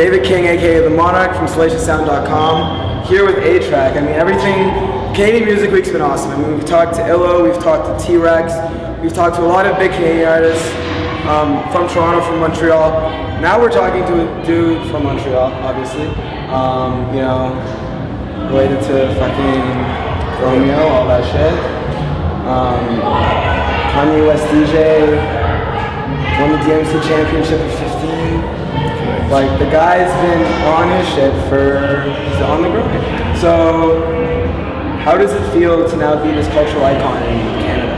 David King, aka The Monarch from SalaciousSound.com, here with A-Trak. I mean, everything, Canadian Music Week's been awesome. I mean, we've talked to Illo, we've talked to T-Rex, we've talked to a lot of big Canadian artists from Toronto, from Montreal. Now we're talking to a dude from Montreal, obviously, you know, related to fucking Romeo, all that shit. Kanye West DJ, won the DMC championship at 15. Like, the guy's been on his shit he's on the grind. So, how does it feel to now be this cultural icon in Canada?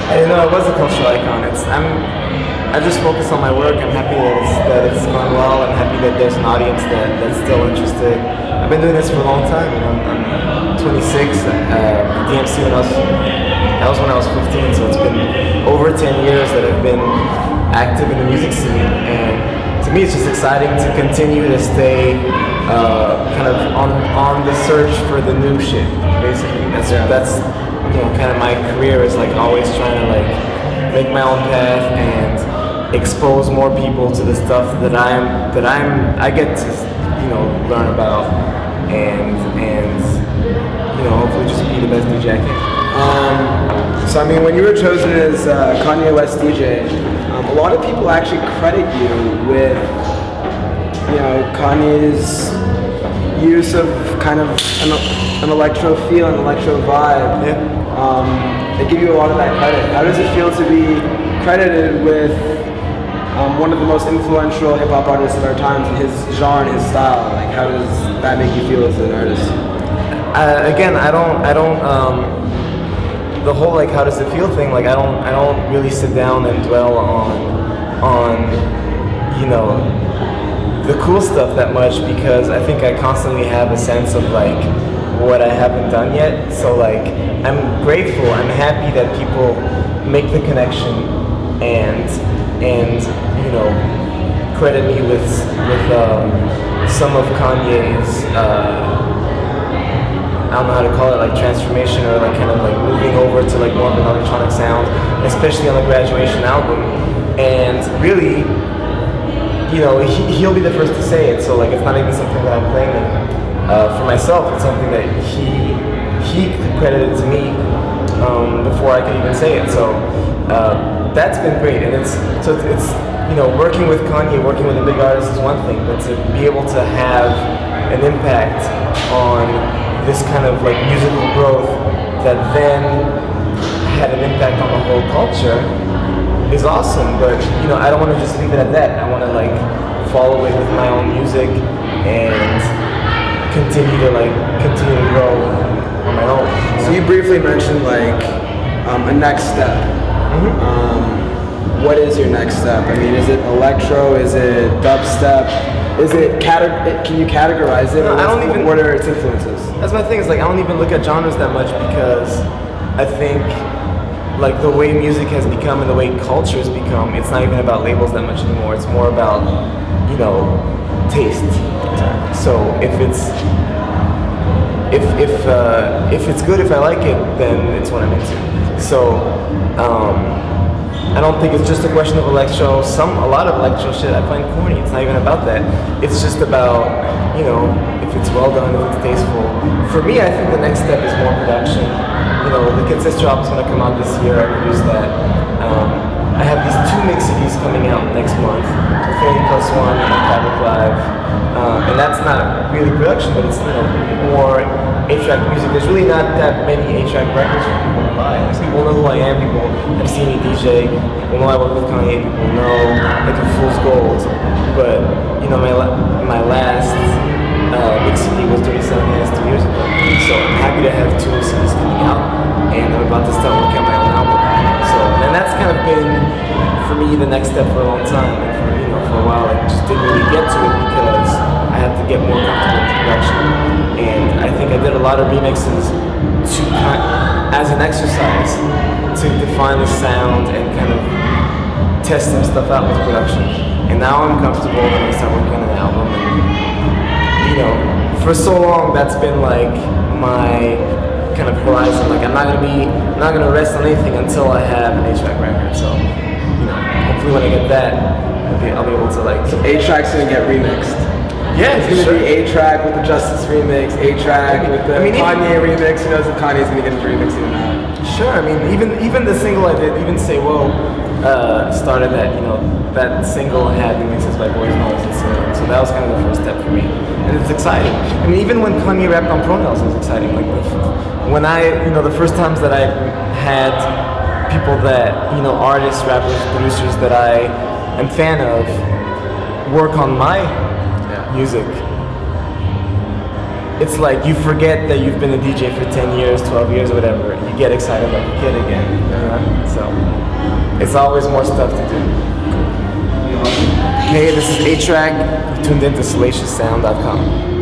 I didn't know I was a cultural icon. I just focus on my work. I'm happy that it's going well. I'm happy that there's an audience that's still interested. I've been doing this for a long time. You know, I'm 26. DMC that was when I was 15. So it's been over 10 years that I've been active in the music scene, and to me it's just exciting to continue to stay kind of on the search for the new shit. Basically, that's you know, kind of my career is like always trying to like make my own path and expose more people to the stuff that I get to, you know, learn about and you know, hopefully just be the best DJ I can. So I mean, when you were chosen as Kanye West DJ, a lot of people actually credit you with, you know, Kanye's use of kind of an electro feel, an electro vibe. Yeah. They give you a lot of that credit. How does it feel to be credited with one of the most influential hip hop artists of our times in his genre and his style? Like, how does that make you feel as an artist? Again, I don't. The whole like how does it feel thing, like I don't really sit down and dwell on you know, the cool stuff that much, because I think I constantly have a sense of like what I haven't done yet. So like I'm grateful, I'm happy that people make the connection and you know, credit me with some of Kanye's I don't know how to call it, like transformation, or like kind of like moving over to like more of an electronic sound, especially on the Graduation album. And really, you know, he'll be the first to say it, so like it's not even something that I'm claiming for myself. It's something that he credited to me before I could even say it. So that's been great, and it's you know, working with Kanye, working with a big artist is one thing, but to be able to have an impact on this kind of like musical growth that then had an impact on the whole culture is awesome. But you know, I don't want to just leave it at that. I want to like follow it with my own music and continue to grow on my own. So you briefly mentioned like a next step. What is your next step? I mean, is it electro? Is it dubstep? Is it can you categorize it? No, I don't even. What are its influences? That's my thing. Is like I don't even look at genres that much, because I think like the way music has become and the way culture has become, it's not even about labels that much anymore. It's more about, you know, taste. So if it's good, if I like it, then it's what I'm into. So I don't think it's just a question of electro. A lot of electro shit I find corny. It's not even about that. It's just about, you know, if it's well done, if it's tasteful. For me, I think the next step is more production. You know, the Consist drop is going to come out this year. I produced that. I have these 2 mix CDs coming out next month, Infinity Plus One and Fabric Live. And that's not really production, but it's, you know, more A-Trak music. There's really not that many A-Trak records for people to buy. People know who I am, people have seen me DJ, people know I work with Kanye, people know I do Fool's Gold. But, you know, my last mix CD was 37 Hands 2 years ago. So I'm happy to have 2 CDs coming out, and I'm about to start working on my own album. So, and that's kind of been, for me, the next step for a long time. And for, you know, for a while I just didn't really get to it because I had to get more comfortable with production. And I think I did a lot of remixes as an exercise to define the sound and kind of test some stuff out with production. And now I'm comfortable when I start working on an album. And, you know, for so long that's been like my kind of horizon. Like I'm not gonna rest on anything until I have an A-Trak record. So, you know, hopefully when I get that, I'll be I'll be able to like. A-Trak's gonna get remixed. Yeah, It's gonna sure. be A-Track with the Justice remix, A-Track with the Kanye remix. Who knows if Kanye's gonna get his remix or not? Sure. I mean, even the single I did, even Say Whoa, started that. You know, that single had remixes by Boys Noise and so that was kind of the first step for me, and it's exciting. I mean, even when Kanye rapped on pronouns, it was exciting. Like when the first times that I had people that artists, rappers, producers that I am fan of work on my music, it's like you forget that you've been a DJ for 10 years, 12 years, or whatever. You get excited like a kid again. So it's always more stuff to do. Hey, this is A-Trak. Tuned into SalaciousSound.com.